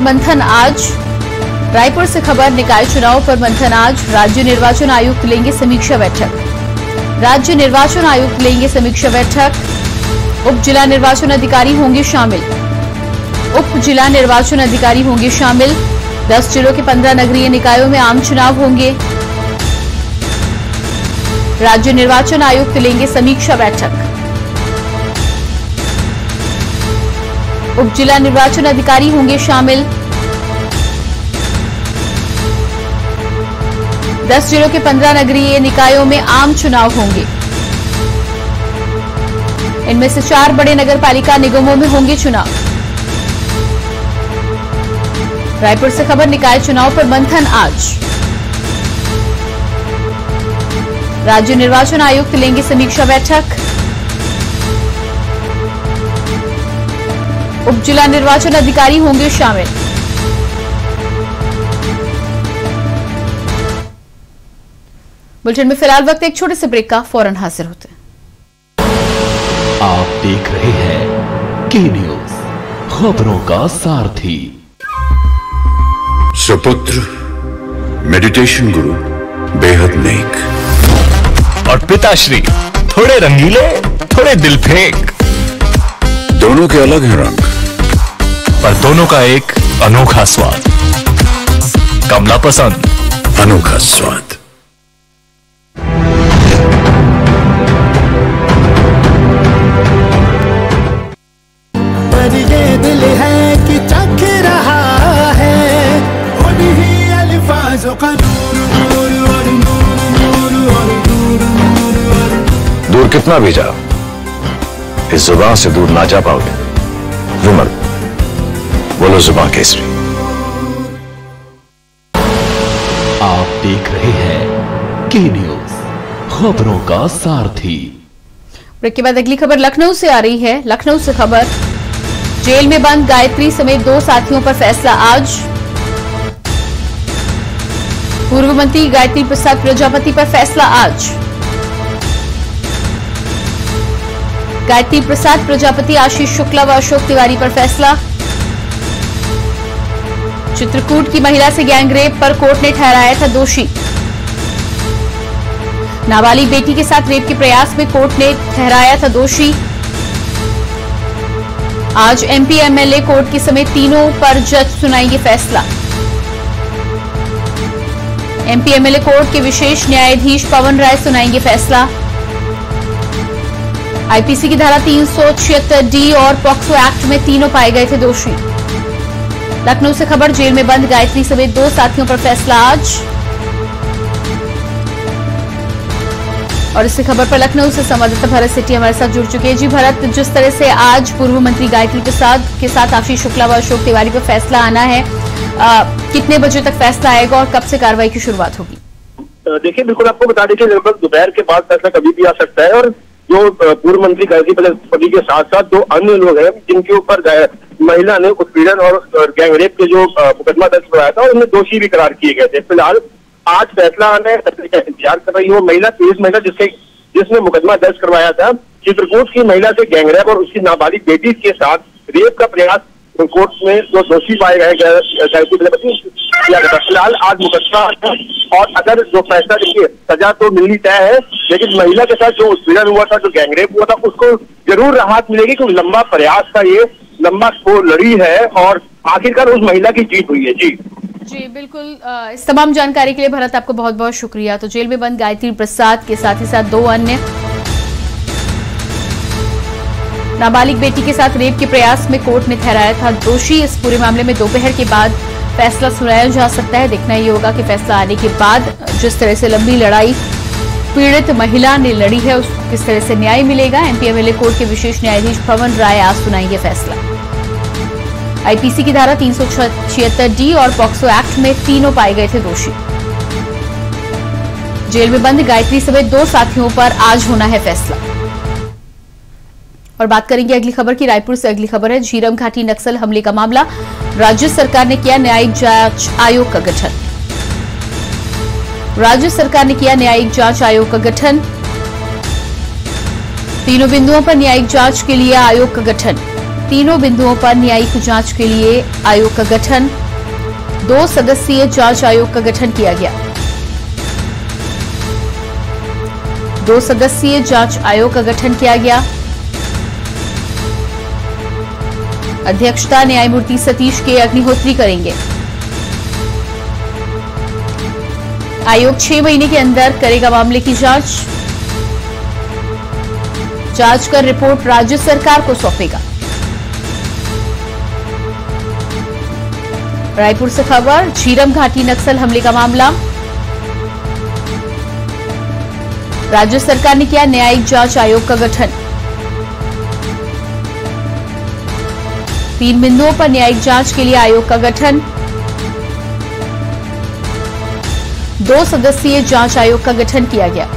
मंथन आज। रायपुर से खबर, निकाय चुनाव पर मंथन आज। राज्य निर्वाचन आयुक्त लेंगे समीक्षा बैठक। राज्य निर्वाचन आयुक्त लेंगे समीक्षा बैठक। उप जिला निर्वाचन अधिकारी होंगे शामिल। उप जिला निर्वाचन अधिकारी होंगे शामिल। 10 जिलों के 15 नगरीय निकायों में आम चुनाव होंगे। राज्य निर्वाचन आयुक्त लेंगे समीक्षा बैठक। उप जिला निर्वाचन अधिकारी होंगे शामिल। 10 जिलों के 15 नगरीय निकायों में आम चुनाव होंगे। इनमें से 4 बड़े नगरपालिका निगमों में होंगे चुनाव। रायपुर से खबर, निकाय चुनाव पर मंथन आज। राज्य निर्वाचन आयुक्त लेंगे समीक्षा बैठक। उप जिला निर्वाचन अधिकारी होंगे शामिल। बुलेटिन में फिलहाल वक्त एक छोटे से ब्रेक का, फौरन हाजिर होते हैं। आप देख रहे हैं के न्यूज, खबरों का सारथी। सुपुत्र मेडिटेशन गुरु बेहद नेक और पिताश्री थोड़े रंगीले, थोड़े दिल फेंक। दोनों के अलग हैं रंग, पर दोनों का एक अनोखा स्वाद। कमला पसंद, अनोखा स्वाद। पर ये दिल है कि चख रहा है उन्हीं अल्फाजों का नूर नूर और नूर नूर और नूर नूर और। दूर कितना भी जाओ, इस जुबान से दूर ना जा पाओगे। विमल, बोलो जुबान केसरी। आप देख रहे हैं के न्यूज, खबरों का सारथी। ब्रेक के बाद अगली खबर लखनऊ से आ रही है। लखनऊ से खबर, जेल में बंद गायत्री समेत 2 साथियों पर फैसला आज। पूर्व मंत्री गायत्री प्रसाद प्रजापति पर फैसला आज। गायत्री प्रसाद प्रजापति, आशीष शुक्ला व अशोक तिवारी पर फैसला। चित्रकूट की महिला से गैंगरेप पर कोर्ट ने ठहराया था दोषी। नाबालिग बेटी के साथ रेप के प्रयास में कोर्ट ने ठहराया था दोषी। आज एमपी एमएलए कोर्ट के समेत तीनों पर जज सुनाएंगे फैसला। एमपी एमएलए कोर्ट के विशेष न्यायाधीश पवन राय सुनाएंगे फैसला। आईपीसी की धारा 376D और पॉक्सो एक्ट में तीनों पाए गए थे दोषी। लखनऊ से खबर, जेल में बंद गायत्री समेत 2 साथियों पर फैसला आज। और इसी खबर पर लखनऊ से संवाददाता भरत सेठी हमारे साथ जुड़ चुके हैं। जी भरत, जिस तरह से आज पूर्व मंत्री गायत्री प्रसाद के साथ आशीष शुक्ला व अशोक तिवारी पर फैसला आना है, कितने बजे तक फैसला आएगा और कब से कार्रवाई की शुरुआत होगी? देखिए, बिल्कुल आपको बता दें कि लगभग दोपहर के बाद फैसला कभी भी आ सकता है। और जो पूर्व मंत्री गायत्री प्रसाद के साथ साथ 2 अन्य लोग हैं जिनके ऊपर महिला ने उत्पीड़न और गैंगरेप के जो मुकदमा दर्ज कराया था, उनमें दोषी भी करार किए गए थे। फिलहाल आज फैसला आना है, इंतजार कर रही हो महिला, तेज महिला जिसने मुकदमा दर्ज करवाया था। चित्रकूट की महिला से गैंगरेप और उसकी नाबालिग बेटी के साथ रेप का प्रयास कोर्ट में जो दोषी पाए गए गायत्री प्रजापति किया गया। फिलहाल आज मुकदमा और अगर जो फैसला, देखिए सजा तो मिलनी तय है, लेकिन महिला के साथ जो उत्पीड़न हुआ था, जो गैंगरेप हुआ था, उसको जरूर राहत मिलेगी क्योंकि लंबा प्रयास था, ये लंबा वो लड़ी है और आखिरकार उस महिला की जीत हुई है। जी बिल्कुल, इस तमाम जानकारी के लिए भरत आपको बहुत बहुत शुक्रिया। तो जेल में बंद गायत्री प्रसाद के साथ ही साथ 2 अन्य नाबालिग बेटी के साथ रेप के प्रयास में कोर्ट ने ठहराया था दोषी। इस पूरे मामले में दोपहर के बाद फैसला सुनाया जा सकता है। देखना ये होगा कि फैसला आने के बाद जिस तरह से लंबी लड़ाई पीड़ित महिला ने लड़ी है, उसको किस तरह से न्याय मिलेगा। एमपी एमएलए कोर्ट के विशेष न्यायाधीश पवन राय आज सुनाएंगे फैसला। आईपीसी की धारा 376D और पॉक्सो एक्ट में तीनों पाए गए थे दोषी। जेल में बंद गायत्री समेत 2 साथियों पर आज होना है फैसला। और बात करेंगे अगली खबर की। रायपुर से अगली खबर है, झीरम घाटी नक्सल हमले का मामला, राज्य सरकार ने किया न्यायिक जांच आयोग का गठन। राज्य सरकार ने किया न्यायिक जांच आयोग का गठन। तीनों बिंदुओं पर न्यायिक जांच के लिए आयोग का गठन। तीनों बिंदुओं पर न्यायिक जांच के लिए आयोग का गठन, 2 सदस्यीय जांच आयोग का गठन किया गया। 2 सदस्यीय जांच आयोग का गठन किया गया। अध्यक्षता न्यायमूर्ति सतीश के अग्निहोत्री करेंगे। आयोग 6 महीने के अंदर करेगा मामले की जांच। जांच कर रिपोर्ट राज्य सरकार को सौंपेगा। रायपुर से खबर, झीरम घाटी नक्सल हमले का मामला। राज्य सरकार ने किया न्यायिक जांच आयोग का गठन। 3 बिंदुओं पर न्यायिक जांच के लिए आयोग का गठन, 2 सदस्यीय जांच आयोग का गठन किया गया।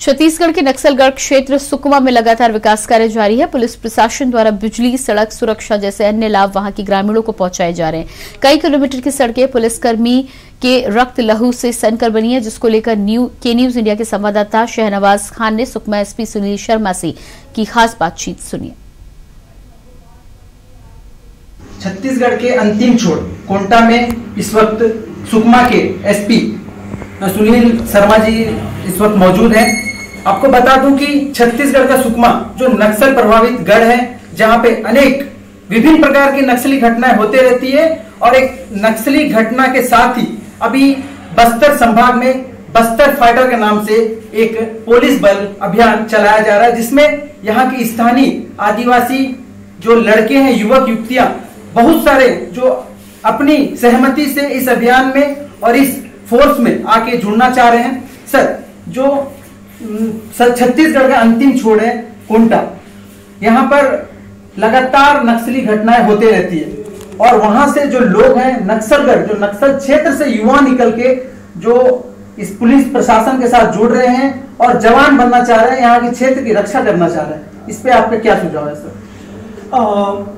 छत्तीसगढ़ के नक्सलगढ़ क्षेत्र सुकमा में लगातार विकास कार्य जारी है। पुलिस प्रशासन द्वारा बिजली, सड़क सुरक्षा जैसे अन्य लाभ वहां के ग्रामीणों को पहुंचाए जा रहे हैं। कई किलोमीटर की सड़कें पुलिसकर्मी के रक्त लहू से सनकर बनी है, जिसको लेकर के न्यूज इंडिया के संवाददाता शहनवाज खान ने सुकमा एसपी सुनील शर्मा से की खास बातचीत सुनी। छत्तीसगढ़ के अंतिम छोर कोंटा में इस वक्त सुकमा के एसपी सुनील शर्मा जी इस वक्त मौजूद हैं। आपको बता दूं कि छत्तीसगढ़ का सुकमा जो नक्सल प्रभावित गढ़ है, जहां पे अनेक विभिन्न प्रकार की नक्सली घटनाएं होते रहती है, और एक नक्सली घटना के साथ ही अभी बस्तर संभाग में बस्तर फाइटर के नाम से एक पुलिस बल अभियान चलाया जा रहा है, जिसमें यहाँ की स्थानीय आदिवासी जो लड़के हैं, युवक युवतियां, बहुत सारे जो अपनी सहमति से इस अभियान में और इस फोर्स में आके जुड़ना चाह रहे हैं। सर, जो छत्तीसगढ़ का अंतिम छोर है कोंटा, यहाँ पर लगातार नक्सली घटनाएं होते रहती है, और वहां से जो लोग हैं नक्सलगढ़, जो नक्सल क्षेत्र से युवा निकल के जो इस पुलिस प्रशासन के साथ जुड़ रहे हैं और जवान बनना चाह रहे हैं, यहाँ के क्षेत्र की रक्षा करना चाह रहे हैं, इस पे आपका क्या सुझाव है सर?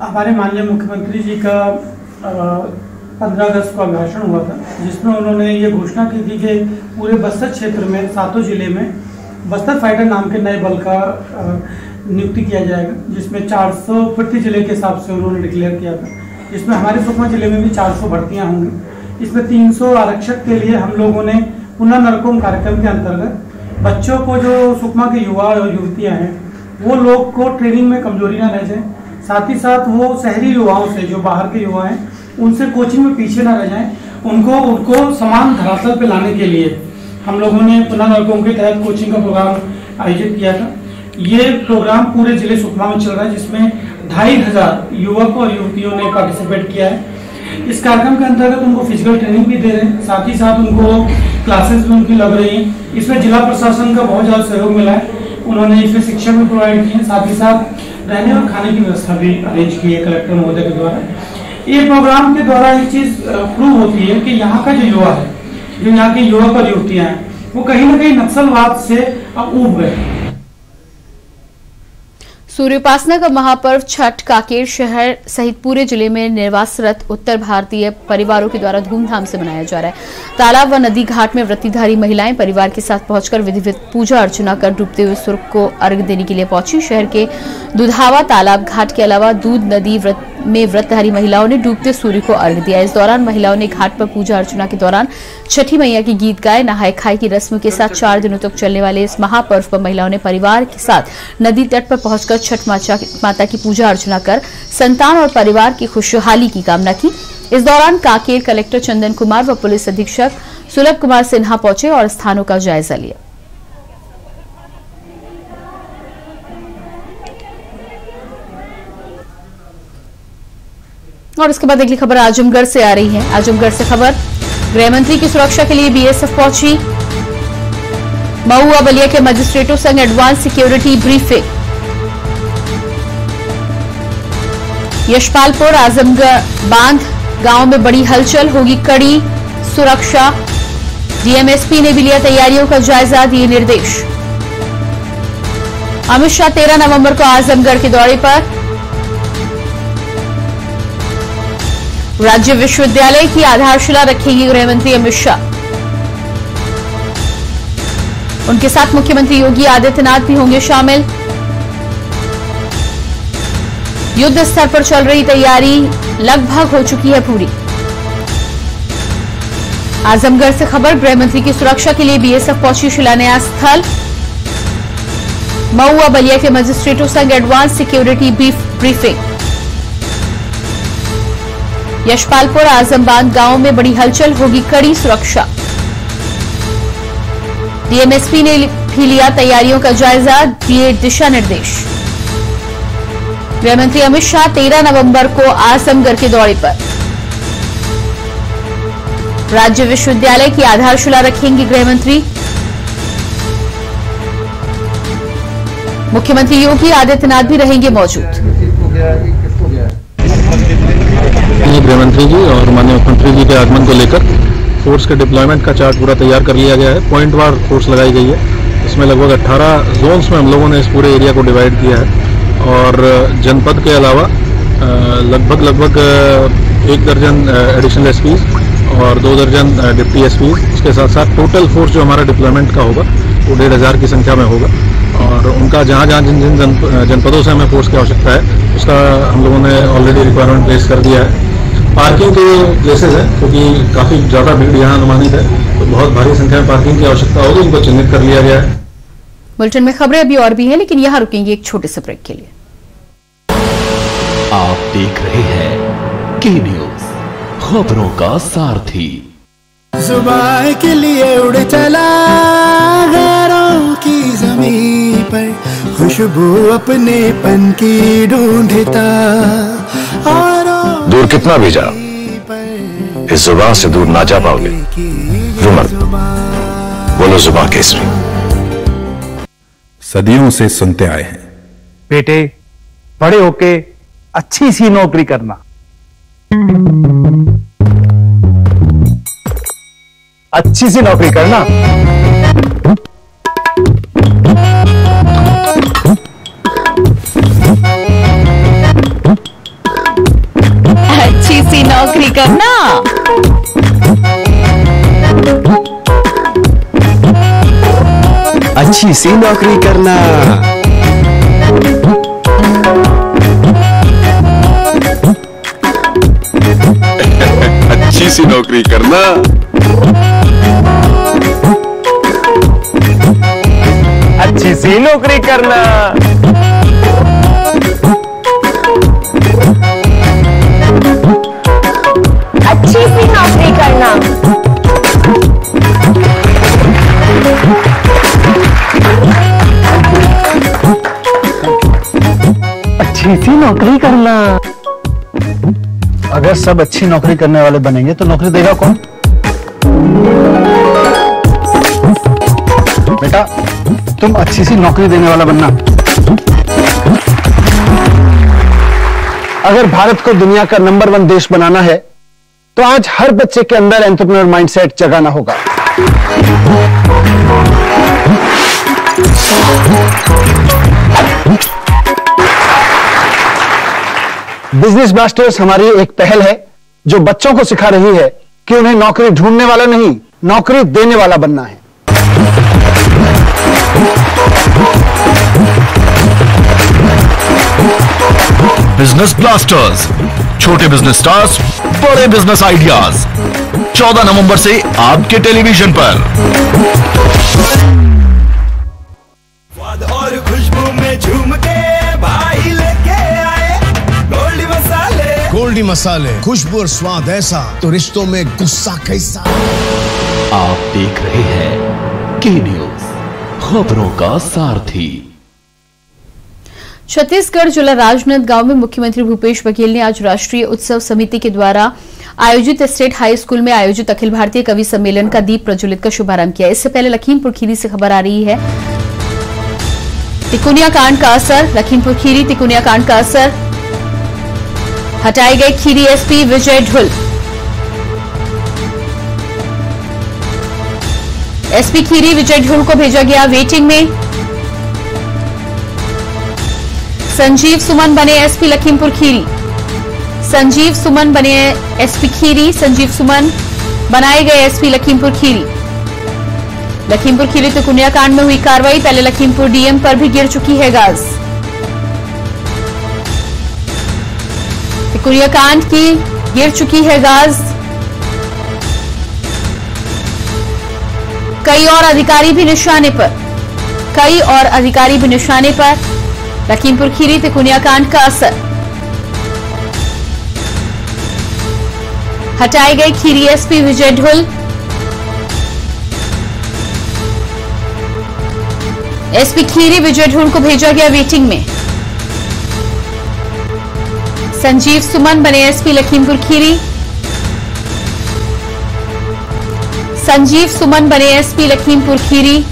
हमारे माननीय मुख्यमंत्री जी का 15 अगस्त को भाषण हुआ था, जिसमें उन्होंने ये घोषणा की थी कि पूरे बस्तर क्षेत्र में 7 जिले में बस्तर फाइटर नाम के नए बल का नियुक्ति किया जाएगा, जिसमें 400 प्रति जिले के हिसाब से उन्होंने डिक्लेयर किया था। इसमें हमारे सुकमा जिले में भी 400 भर्तियां होंगी। इसमें 300 आरक्षक के लिए हम लोगों ने पुनर्नरकोम कार्यक्रम के अंतर्गत बच्चों को, जो सुकमा के युवा और युवतियाँ हैं, वो लोग को ट्रेनिंग में कमजोरी ना रह जाए, साथ ही साथ वो शहरी युवाओं से, जो बाहर के युवा हैं, उनसे कोचिंग में पीछे ना रह जाएं, उनको समान धरातल पे लाने के लिए हम लोगों ने पुनर्नरकोम के तहत कोचिंग का प्रोग्राम आयोजित किया था। ये प्रोग्राम पूरे जिले सुकमा में चल रहा है, जिसमें 2500 युवक और युवतियों ने पार्टिसिपेट किया है। इस कार्यक्रम के अंतर्गत उनको फिजिकल ट्रेनिंग भी दे रहे हैं, साथ ही साथ उनको क्लासेस भी उनकी लग रही हैं। इसमें जिला प्रशासन का बहुत ज़्यादा सहयोग मिला है, उन्होंने इसमें शिक्षा भी प्रोवाइड की है, साथ ही साथ रहने और खाने की व्यवस्था भी अरेंज की है कलेक्टर महोदय के द्वारा। ये प्रोग्राम के द्वारा एक चीज प्रूव होती है कि यहाँ का जो युवा है, जो यहाँ के युवक और युवतियां हैं, वो कहीं ना कहीं नक्सलवाद से अब ऊब गए। सूर्योपासना का महापर्व छठ कांकेर शहर सहित पूरे जिले में निवासरत उत्तर भारतीय परिवारों के द्वारा धूमधाम से मनाया जा रहा है। तालाब व नदी घाट में व्रतीधारी महिलाएं परिवार के साथ पहुंचकर विधिवत पूजा अर्चना कर डूबते हुए सूर्य को अर्घ्य देने के लिए पहुंची। शहर के दुधावा तालाब घाट के अलावा दूध नदी में व्रतधारी महिलाओं ने डूबते सूर्य को अर्घ्य दिया। इस दौरान महिलाओं ने घाट पर पूजा अर्चना के दौरान छठी मैया के गीत गाए। नहाय खाए की रस्म के साथ 4 दिनों तक चलने वाले इस महापर्व पर महिलाओं ने परिवार के साथ नदी तट पर पहुंचकर छठ माता की पूजा अर्चना कर संतान और परिवार की खुशहाली की कामना की। इस दौरान कांकेर कलेक्टर चंदन कुमार व पुलिस अधीक्षक सुलभ कुमार सिन्हा पहुंचे और स्थानों का जायजा लिया। और इसके बाद अगली खबर आजमगढ़ से आ रही है। आजमगढ़ से खबर, गृह मंत्री की सुरक्षा के लिए बीएसएफ पहुंची। महुआ बलिया के मजिस्ट्रेटों संग एडवांस सिक्योरिटी ब्रीफिंग। यशपालपुर आजमगढ़ बांध गांव में बड़ी हलचल, होगी कड़ी सुरक्षा। डीएमएसपी ने भी लिया तैयारियों का जायजा, दिए निर्देश। अमित शाह 13 नवंबर को आजमगढ़ के दौरे पर। राज्य विश्वविद्यालय की आधारशिला रखेंगे गृह मंत्री अमित शाह। उनके साथ मुख्यमंत्री योगी आदित्यनाथ भी होंगे शामिल। युद्ध स्तर पर चल रही तैयारी लगभग हो चुकी है पूरी। आजमगढ़ से खबर, गृह मंत्री की सुरक्षा के लिए बीएसएफ पहुंची शिलान्यास स्थल। मऊ व बलिया के मजिस्ट्रेटों संग एडवांस सिक्योरिटी ब्रीफिंग। यशपालपुर आजमबाग गांव में बड़ी हलचल, होगी कड़ी सुरक्षा। डीएमएसपी ने भी लिया तैयारियों का जायजा, दिए दिशा निर्देश। गृहमंत्री अमित शाह 13 नवंबर को आजमगढ़ के दौरे पर। राज्य विश्वविद्यालय की आधारशिला रखेंगे गृहमंत्री। मुख्यमंत्री योगी आदित्यनाथ भी रहेंगे मौजूद। गृहमंत्री जी और माननीय मुख्यमंत्री जी के आगमन को लेकर फोर्स के डिप्लॉयमेंट का चार्ट पूरा तैयार कर लिया गया है। पॉइंट वार फोर्स लगाई गई है। इसमें लगभग 18 जोन्स में हम लोगों ने इस पूरे एरिया को डिवाइड किया है और जनपद के अलावा लगभग 1 दर्जन एडिशनल एसपीज और 2 दर्जन डिप्टी एसपीज, इसके साथ साथ टोटल फोर्स जो हमारा डिप्लॉयमेंट का होगा वो 1500 की संख्या में होगा। और उनका जहां जिन जनपदों से हमें फोर्स की आवश्यकता है उसका हम लोगों ने ऑलरेडी रिक्वायरमेंट प्लेस कर दिया है। पार्किंग के प्लेसेस है क्योंकि काफी ज्यादा भीड़ यहाँ अनुमानित है, तो बहुत भारी संख्या में पार्किंग की आवश्यकता होगी, इनको चिन्हित कर लिया गया है। बुलेटिन में खबरें अभी और भी हैं, लेकिन यहां रुकेंगे एक छोटे से ब्रेक के लिए। आप देख रहे हैं के न्यूज, खबरों का सारथी। जुबान के लिए उड़ चला गैरों की जमीन पर, खुशबू अपने पन की ढूंढता। दूर कितना भी जाओ, इस जुबान से दूर ना जा पाओगे। रुमल, बोलो जुबान केसरी। सदियों से सुनते आए हैं, बेटे बड़े होके अच्छी सी नौकरी करना, अच्छी सी नौकरी करना। अच्छी सी नौकरी करना। अच्छी सी नौकरी करना। अच्छी सी नौकरी करना। अच्छी सी नौकरी करना। अच्छी सी नौकरी करना। अच्छी सी नौकरी करना। अगर सब अच्छी नौकरी करने वाले बनेंगे तो नौकरी देगा कौन? बेटा तुम अच्छी सी नौकरी देने वाला बनना। अगर भारत को दुनिया का नंबर 1 देश बनाना है तो आज हर बच्चे के अंदर एंटरप्रेन्योर माइंडसेट जगाना होगा। बिजनेस ब्लास्टर्स हमारी एक पहल है जो बच्चों को सिखा रही है कि उन्हें नौकरी ढूंढने वाला नहीं, नौकरी देने वाला बनना है। बिजनेस ब्लास्टर्स, छोटे बिजनेस स्टार्स, बड़े बिजनेस आइडियाज। 14 नवंबर से आपके टेलीविजन पर। और खुशबू में झूम के भाई लेके आए गोल्डी मसाले। गोल्डी मसाले, खुशबू और स्वाद ऐसा तो रिश्तों में गुस्सा कैसा। आप देख रहे हैं के न्यूज, खबरों का सारथी। छत्तीसगढ़ जिला राजनांदगांव में मुख्यमंत्री भूपेश बघेल ने आज राष्ट्रीय उत्सव समिति के द्वारा आयोजित स्टेट हाई स्कूल में आयोजित अखिल भारतीय कवि सम्मेलन का दीप प्रज्वलित का शुभारंभ किया। इससे पहले लखीमपुर खीरी से खबर आ रही है, तिकोनिया कांड का असर। लखीमपुर खीरी तिकोनिया कांड का असर, हटाए गए खीरी एसपी विजय ढुल। एसपी खीरी विजय ढुल को भेजा गया वेटिंग में। संजीव सुमन बने एसपी लखीमपुर खीरी। संजीव सुमन बने एसपी खीरी। संजीव सुमन बनाए गए एसपी लखीमपुर खीरी। लखीमपुर खीरी तिकोनिया कांड में हुई कार्रवाई, पहले लखीमपुर डीएम पर भी गिर चुकी है गाज। तिकोरिया कांड की गिर चुकी है गाज। कई और अधिकारी भी निशाने पर। लखीमपुर खीरी तिकोरिया कांड का असर। हटाए गए खीरी एसपी विजय ढुल। एसपी खीरी विजय ढुल को भेजा गया वेटिंग में। संजीव सुमन बने एसपी लखीमपुर खीरी।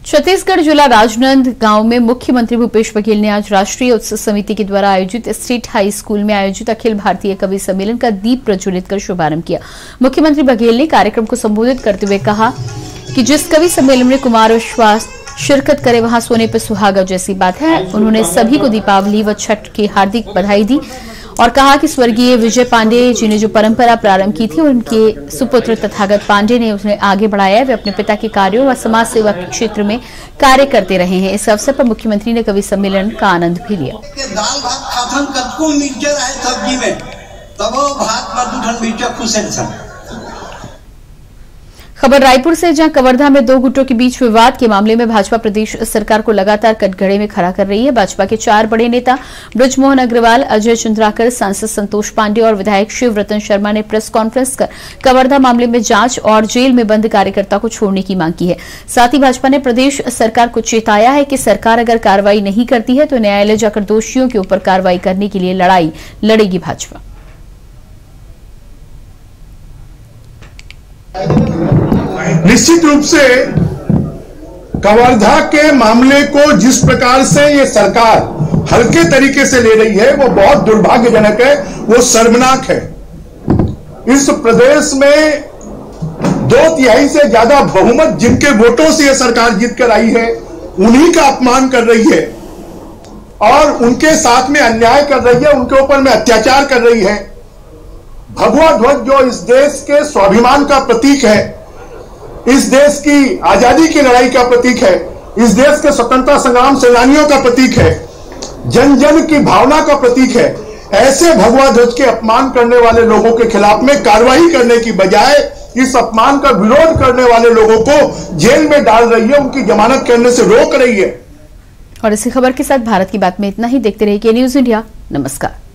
छत्तीसगढ़ जिला राजनंद गांव में मुख्यमंत्री भूपेश बघेल ने आज राष्ट्रीय उत्सव समिति के द्वारा आयोजित स्टेट हाई स्कूल में आयोजित अखिल भारतीय कवि सम्मेलन का दीप प्रज्वलित कर शुभारंभ किया। मुख्यमंत्री बघेल ने कार्यक्रम को संबोधित करते हुए कहा कि जिस कवि सम्मेलन में कुमार विश्वास शिरकत करे वहां सोने पर सुहागा जैसी बात है। उन्होंने सभी को दीपावली व छठ की हार्दिक बधाई दी और कहा कि स्वर्गीय विजय पांडे जी ने जो परंपरा प्रारंभ की थी उनके सुपुत्र तथागत पांडे ने उसे आगे बढ़ाया। वे अपने पिता के कार्यों व समाज सेवा के क्षेत्र में कार्य करते रहे हैं। इस अवसर पर मुख्यमंत्री ने कवि सम्मेलन का आनंद भी लिया। दाल भात खाथन कतको मिर्चा रहे सब्जी में तब भात पर दूठन मिर्चा खुश है। खबर रायपुर से, जहां कवर्धा में 2 गुटों के बीच विवाद के मामले में भाजपा प्रदेश सरकार को लगातार कटघरे में खड़ा कर रही है। भाजपा के 4 बड़े नेता बृजमोहन अग्रवाल, अजय चंद्राकर, सांसद संतोष पांडे और विधायक शिव रतन शर्मा ने प्रेस कॉन्फ्रेंस कर कवर्धा मामले में जांच और जेल में बंद कार्यकर्ता को छोड़ने की मांग की है। साथ ही भाजपा ने प्रदेश सरकार को चेताया है कि सरकार अगर कार्रवाई नहीं करती है तो न्यायालय जाकर दोषियों के ऊपर कार्रवाई करने के लिए लड़ाई लड़ेगी भाजपा। निश्चित रूप से कवर्धा के मामले को जिस प्रकार से ये सरकार हल्के तरीके से ले रही है वो बहुत दुर्भाग्यजनक है, वो शर्मनाक है। इस प्रदेश में 2/3 से ज्यादा बहुमत जिनके वोटों से ये सरकार जीत कर आई है उन्हीं का अपमान कर रही है और उनके साथ में अन्याय कर रही है, उनके ऊपर में अत्याचार कर रही है। भगवा ध्वज जो इस देश के स्वाभिमान का प्रतीक है, इस देश की आजादी की लड़ाई का प्रतीक है, इस देश के स्वतंत्रता संग्राम सेनानियों का प्रतीक है, जन जन की भावना का प्रतीक है, ऐसे भगवा ध्वज के अपमान करने वाले लोगों के खिलाफ में कार्रवाई करने की बजाय इस अपमान का विरोध करने वाले लोगों को जेल में डाल रही है, उनकी जमानत करने से रोक रही है। और इसी खबर के साथ भारत की बात में इतना ही। देखते रहिए के न्यूज इंडिया। नमस्कार।